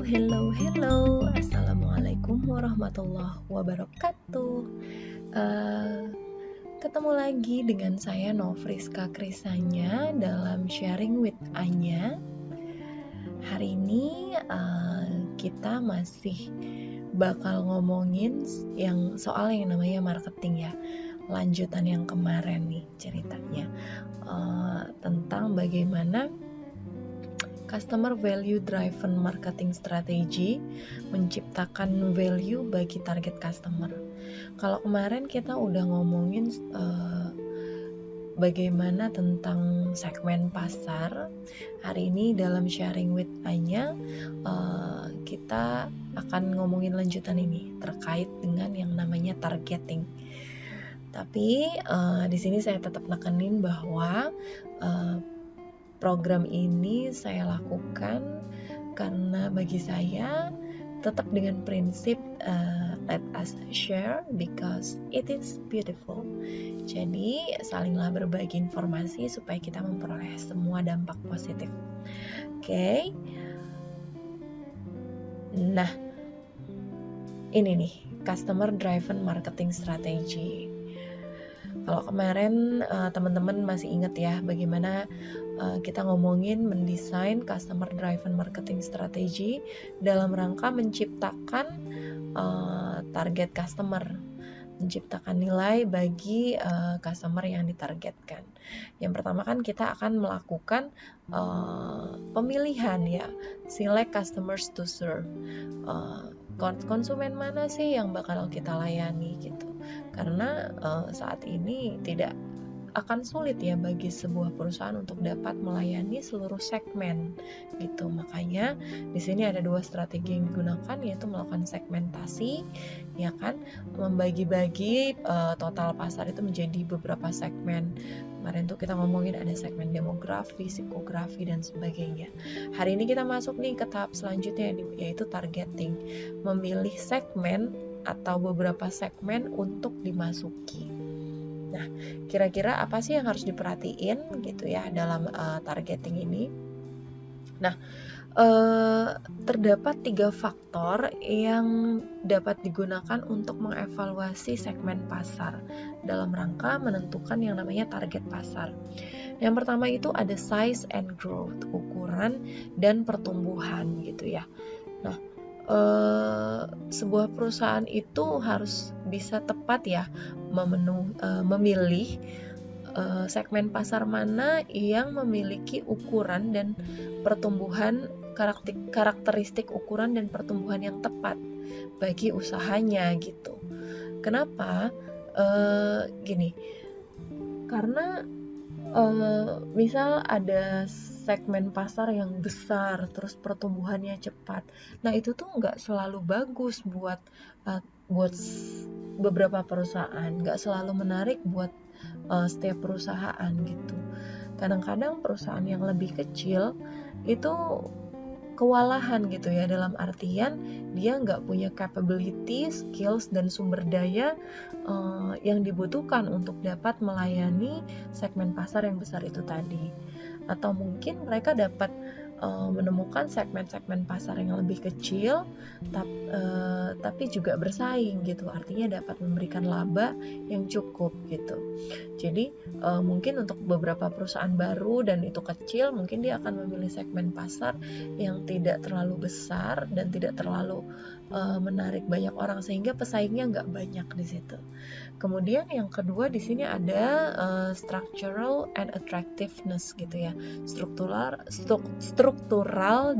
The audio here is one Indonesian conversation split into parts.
Hello. Assalamualaikum warahmatullahi wabarakatuh. Eh, Ketemu lagi dengan saya Novriska Krisanya dalam Sharing with Anya. Hari ini kita masih bakal ngomongin soal yang namanya marketing ya. Lanjutan yang kemarin nih ceritanya tentang bagaimana customer value driven marketing strategy menciptakan value bagi target customer. Kalau kemarin kita udah ngomongin bagaimana tentang segmen pasar, hari ini dalam Sharing with Anya kita akan ngomongin lanjutan ini terkait dengan yang namanya targeting. Tapi di sini saya tetap nekenin bahwa program ini saya lakukan karena bagi saya tetap dengan prinsip let us share because it is beautiful. Jadi salinglah berbagi informasi supaya kita memperoleh semua dampak positif. Oke. Nah, ini nih customer driven marketing strategy. Kalau kemarin teman-teman masih ingat ya bagaimana kita ngomongin mendesain customer driven marketing strategy dalam rangka menciptakan target customer, menciptakan nilai bagi customer yang ditargetkan. Yang pertama kan kita akan melakukan pemilihan ya, select customers to serve. Konsumen mana sih yang bakal kita layani gitu. Karena saat ini tidak akan sulit ya bagi sebuah perusahaan untuk dapat melayani seluruh segmen gitu. Makanya di sini ada dua strategi yang digunakan, yaitu melakukan segmentasi, ya kan, membagi-bagi total pasar itu menjadi beberapa segmen. Kemarin tuh kita ngomongin ada segmen demografi, psikografi dan sebagainya. Hari ini kita masuk nih ke tahap selanjutnya yaitu targeting, memilih segmen atau beberapa segmen untuk dimasuki. Nah, kira-kira apa sih yang harus diperhatiin gitu ya dalam targeting ini? Nah, terdapat 3 faktor yang dapat digunakan untuk mengevaluasi segmen pasar dalam rangka menentukan yang namanya target pasar. Yang pertama itu ada size and growth, ukuran dan pertumbuhan gitu ya. Nah, sebuah perusahaan itu harus bisa tepat ya memilih segmen pasar mana yang memiliki ukuran dan pertumbuhan karakteristik ukuran dan pertumbuhan yang tepat bagi usahanya gitu. Kenapa? Gini, karena misal ada segmen pasar yang besar terus pertumbuhannya cepat, nah itu tuh nggak selalu bagus buat beberapa perusahaan, nggak selalu menarik buat setiap perusahaan gitu. Kadang-kadang perusahaan yang lebih kecil itu kewalahan gitu ya, dalam artian dia nggak punya capability, skills dan sumber daya yang dibutuhkan untuk dapat melayani segmen pasar yang besar itu tadi. Atau mungkin mereka dapat menemukan segmen-segmen pasar yang lebih kecil tapi juga bersaing gitu, artinya dapat memberikan laba yang cukup gitu. Jadi mungkin untuk beberapa perusahaan baru dan itu kecil, mungkin dia akan memilih segmen pasar yang tidak terlalu besar dan tidak terlalu menarik banyak orang sehingga pesaingnya nggak banyak di situ. Kemudian yang kedua di sini ada structural and attractiveness gitu ya, struktural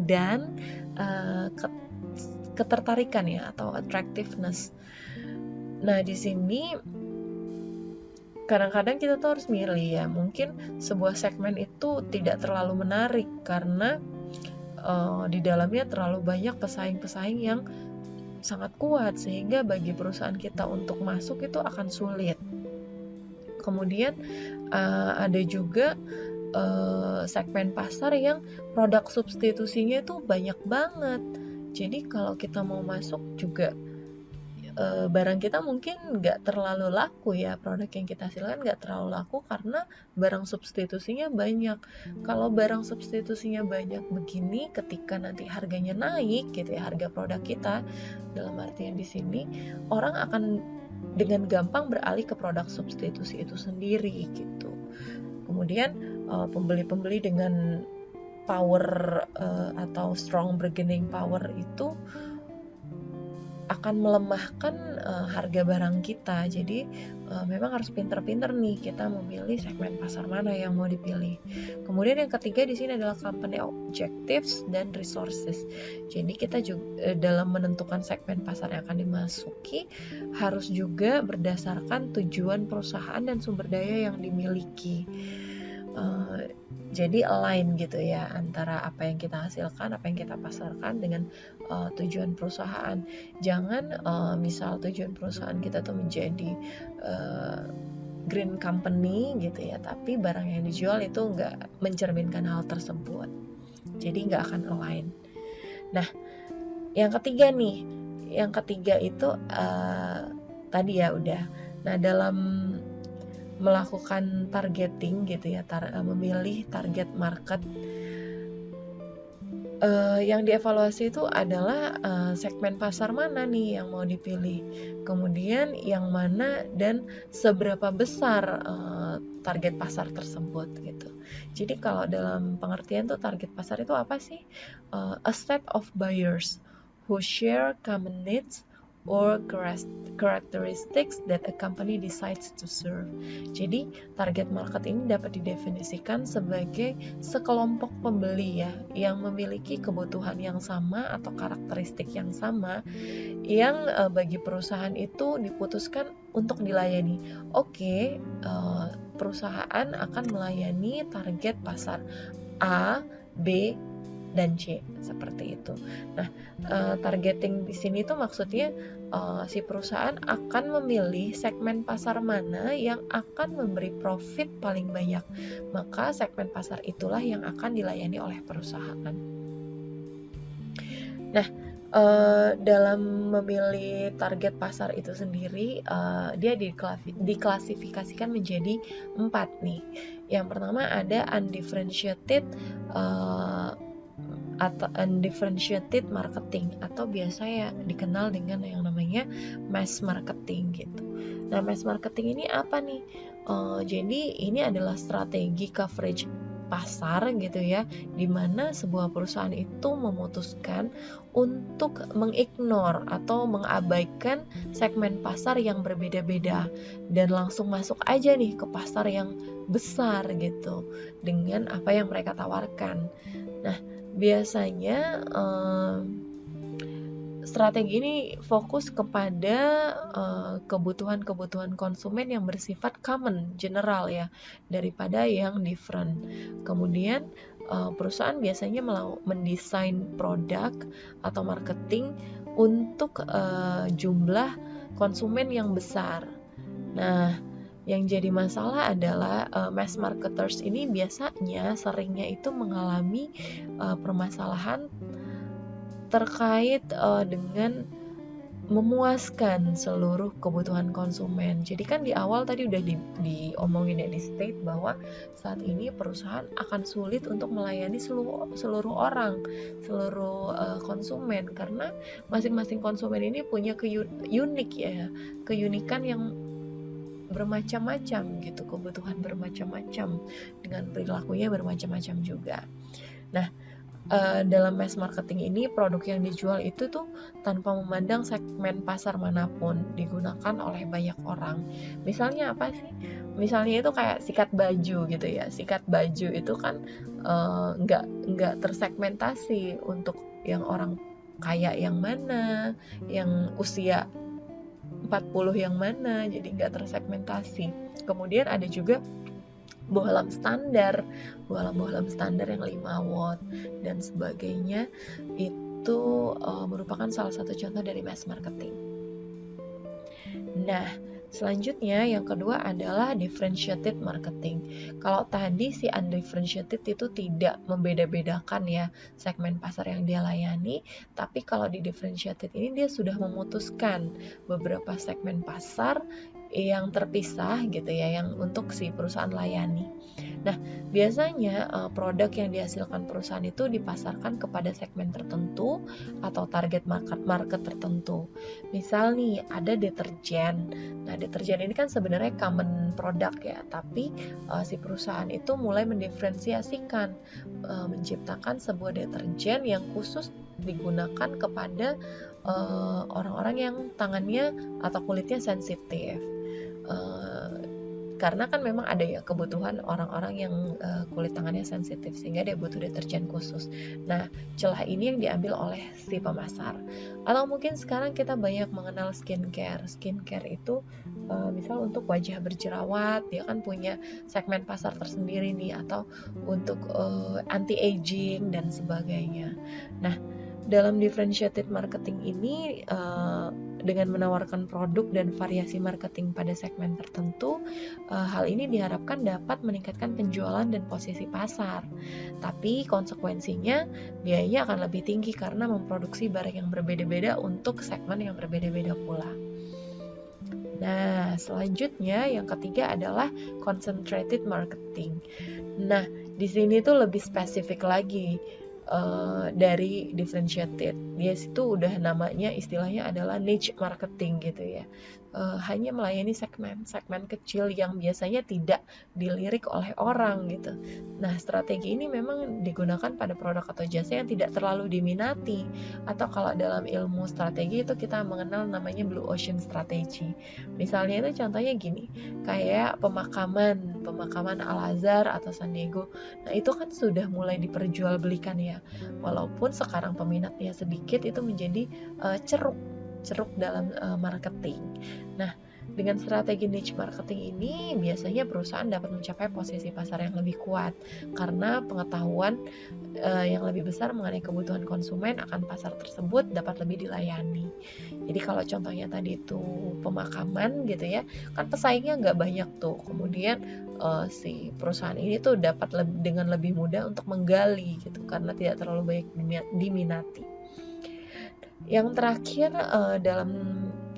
dan ketertarikan ya, atau attractiveness. Nah di sini kadang-kadang kita tuh harus milih ya, mungkin sebuah segmen itu tidak terlalu menarik karena di dalamnya terlalu banyak pesaing-pesaing yang sangat kuat sehingga bagi perusahaan kita untuk masuk itu akan sulit. Kemudian ada juga segmen pasar yang produk substitusinya itu banyak banget. Jadi kalau kita mau masuk juga barang kita mungkin nggak terlalu laku ya, produk yang kita hasilkan nggak terlalu laku karena barang substitusinya banyak. Kalau barang substitusinya banyak begini, ketika nanti harganya naik gitu ya, harga produk kita, dalam artian di sini orang akan dengan gampang beralih ke produk substitusi itu sendiri gitu. Kemudian pembeli-pembeli dengan power atau strong bargaining power itu akan melemahkan harga barang kita. Jadi memang harus pinter-pinter nih kita memilih segmen pasar mana yang mau dipilih. Kemudian yang ketiga di sini adalah company objectives dan resources. Jadi kita juga dalam menentukan segmen pasar yang akan dimasuki harus juga berdasarkan tujuan perusahaan dan sumber daya yang dimiliki. Jadi align gitu ya antara apa yang kita hasilkan, apa yang kita pasarkan dengan tujuan perusahaan. Jangan misal tujuan perusahaan kita tuh menjadi green company gitu ya, tapi barang yang dijual itu nggak mencerminkan hal tersebut. Jadi nggak akan align. Nah, yang ketiga itu tadi ya udah. Nah, dalam melakukan targeting gitu ya, memilih target market, yang dievaluasi itu adalah segmen pasar mana nih yang mau dipilih, kemudian yang mana dan seberapa besar target pasar tersebut gitu. Jadi kalau dalam pengertian tuh target pasar itu apa sih? A set of buyers who share common needs or characteristics that a company decides to serve. Jadi target market ini dapat didefinisikan sebagai sekelompok pembeli ya yang memiliki kebutuhan yang sama atau karakteristik yang sama yang bagi perusahaan itu diputuskan untuk dilayani. Oke, perusahaan akan melayani target pasar A, B, dan C seperti itu. Nah, targeting di sini tuh maksudnya si perusahaan akan memilih segmen pasar mana yang akan memberi profit paling banyak. Maka segmen pasar itulah yang akan dilayani oleh perusahaan. Nah, dalam memilih target pasar itu sendiri, dia diklasifikasikan menjadi 4 nih. Yang pertama ada undifferentiated marketing atau biasa ya dikenal dengan yang namanya mass marketing gitu. Nah, mass marketing ini apa nih? Jadi ini adalah strategi coverage pasar gitu ya, dimana sebuah perusahaan itu memutuskan untuk mengignore atau mengabaikan segmen pasar yang berbeda-beda dan langsung masuk aja nih ke pasar yang besar gitu dengan apa yang mereka tawarkan. Nah, biasanya strategi ini fokus kepada kebutuhan-kebutuhan konsumen yang bersifat common, general ya, daripada yang different. Kemudian perusahaan biasanya mendesain produk atau marketing untuk jumlah konsumen yang besar. Nah, yang jadi masalah adalah mass marketers ini biasanya seringnya itu mengalami permasalahan terkait dengan memuaskan seluruh kebutuhan konsumen. Jadi kan di awal tadi udah diomongin ya, di state bahwa saat ini perusahaan akan sulit untuk melayani seluruh orang, seluruh konsumen, karena masing-masing konsumen ini punya keunikan yang bermacam-macam gitu, kebutuhan bermacam-macam, dengan perilakunya bermacam-macam juga. Nah, dalam mass marketing ini produk yang dijual itu tuh tanpa memandang segmen pasar manapun digunakan oleh banyak orang. Misalnya apa sih? Misalnya itu kayak sikat baju gitu ya. Sikat baju itu kan nggak tersegmentasi untuk yang orang kaya yang mana, yang usia 40 yang mana, jadi nggak tersegmentasi. Kemudian ada juga bohlam standar yang 5 watt dan sebagainya. Itu merupakan salah satu contoh dari mass marketing. Nah, Selanjutnya, yang kedua adalah differentiated marketing. Kalau tadi si undifferentiated itu tidak membeda-bedakan ya segmen pasar yang dia layani, tapi kalau di differentiated ini dia sudah memutuskan beberapa segmen pasar yang terpisah gitu ya, yang untuk si perusahaan layani. Nah, biasanya produk yang dihasilkan perusahaan itu dipasarkan kepada segmen tertentu atau target market tertentu. Misal nih, ada deterjen. Nah, deterjen ini kan sebenarnya common product ya, tapi si perusahaan itu mulai mendiferensiasikan, menciptakan sebuah deterjen yang khusus digunakan kepada orang-orang yang tangannya atau kulitnya sensitif. Karena kan memang ada ya kebutuhan orang-orang yang kulit tangannya sensitif sehingga dia butuh deterjen khusus. Nah, celah ini yang diambil oleh si pemasar. Atau mungkin sekarang kita banyak mengenal skincare. Skincare itu misal untuk wajah berjerawat, dia kan punya segmen pasar tersendiri nih, atau untuk anti-aging dan sebagainya. Nah, dalam differentiated marketing ini dengan menawarkan produk dan variasi marketing pada segmen tertentu, hal ini diharapkan dapat meningkatkan penjualan dan posisi pasar. Tapi konsekuensinya biayanya akan lebih tinggi karena memproduksi barang yang berbeda-beda untuk segmen yang berbeda-beda pula. Nah, selanjutnya yang ketiga adalah concentrated marketing. Nah, di sini tuh lebih spesifik lagi dari differentiated. Dia itu udah namanya istilahnya adalah niche marketing gitu ya. Hanya melayani segmen kecil yang biasanya tidak dilirik oleh orang gitu. Nah, strategi ini memang digunakan pada produk atau jasa yang tidak terlalu diminati, atau kalau dalam ilmu strategi itu kita mengenal namanya blue ocean strategy. Misalnya itu contohnya gini, kayak pemakaman Al-Azhar atau San Diego. Nah, itu kan sudah mulai diperjualbelikan ya. Walaupun sekarang peminatnya sedikit, itu menjadi ceruk dalam marketing. Nah, dengan strategi niche marketing ini biasanya perusahaan dapat mencapai posisi pasar yang lebih kuat karena pengetahuan yang lebih besar mengenai kebutuhan konsumen akan pasar tersebut dapat lebih dilayani. Jadi kalau contohnya tadi itu pemakaman gitu ya, kan pesaingnya nggak banyak tuh. Kemudian si perusahaan ini tuh dapat dengan lebih mudah untuk menggali gitu karena tidak terlalu banyak diminati. Yang terakhir dalam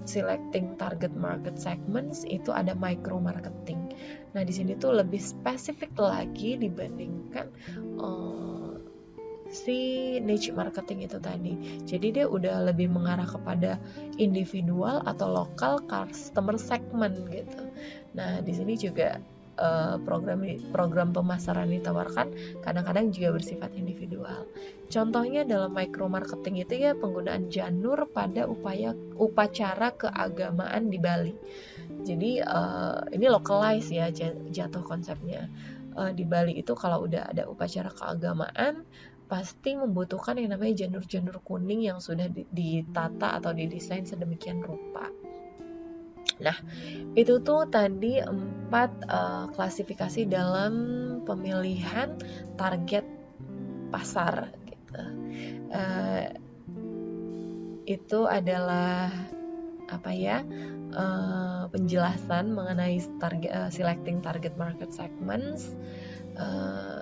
selecting target market segments itu ada micro marketing. Nah, di sini tuh lebih spesifik lagi dibandingkan si niche marketing itu tadi. Jadi dia udah lebih mengarah kepada individual atau lokal customer segment gitu. Nah, di sini juga program pemasaran ditawarkan kadang-kadang juga bersifat individual. Contohnya dalam micro marketing itu ya penggunaan janur pada upacara keagamaan di Bali. Jadi ini localize ya jatuh konsepnya. Di Bali itu kalau udah ada upacara keagamaan pasti membutuhkan yang namanya janur-janur kuning yang sudah ditata atau didesain sedemikian rupa. Nah, itu tuh tadi 4 klasifikasi dalam pemilihan target pasar gitu. Itu adalah penjelasan mengenai selecting target market segments.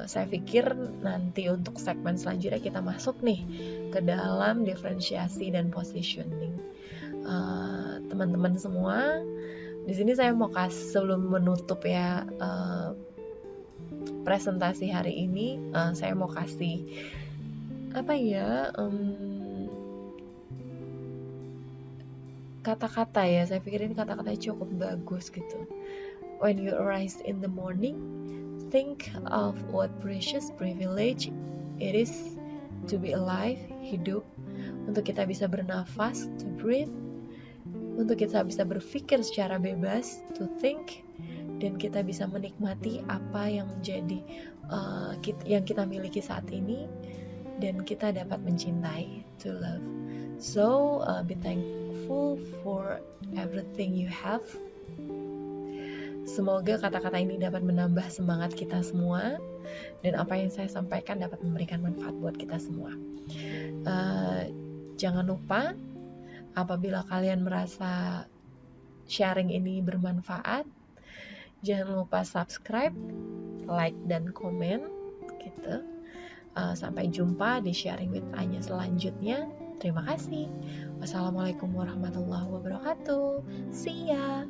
Saya pikir nanti untuk segmen selanjutnya kita masuk nih ke dalam diferensiasi dan positioning. Teman-teman semua, di sini saya mau kasih sebelum menutup ya presentasi hari ini, saya mau kasih kata-kata ya. Saya pikir ini kata-katanya cukup bagus gitu. When you arise in the morning, think of what precious privilege it is to be alive, hidup, untuk kita bisa bernafas, to breathe, untuk kita bisa berpikir secara bebas, to think, dan kita bisa menikmati apa yang menjadi yang kita miliki saat ini, dan kita dapat mencintai, to love. So be thankful for everything you have. Semoga kata-kata ini dapat menambah semangat kita semua, dan apa yang saya sampaikan dapat memberikan manfaat buat kita semua. Jangan lupa, apabila kalian merasa sharing ini bermanfaat. Jangan lupa subscribe, like, dan komen gitu. Sampai jumpa di Sharing with Anya selanjutnya. Terima kasih. Wassalamualaikum warahmatullahi wabarakatuh. See ya.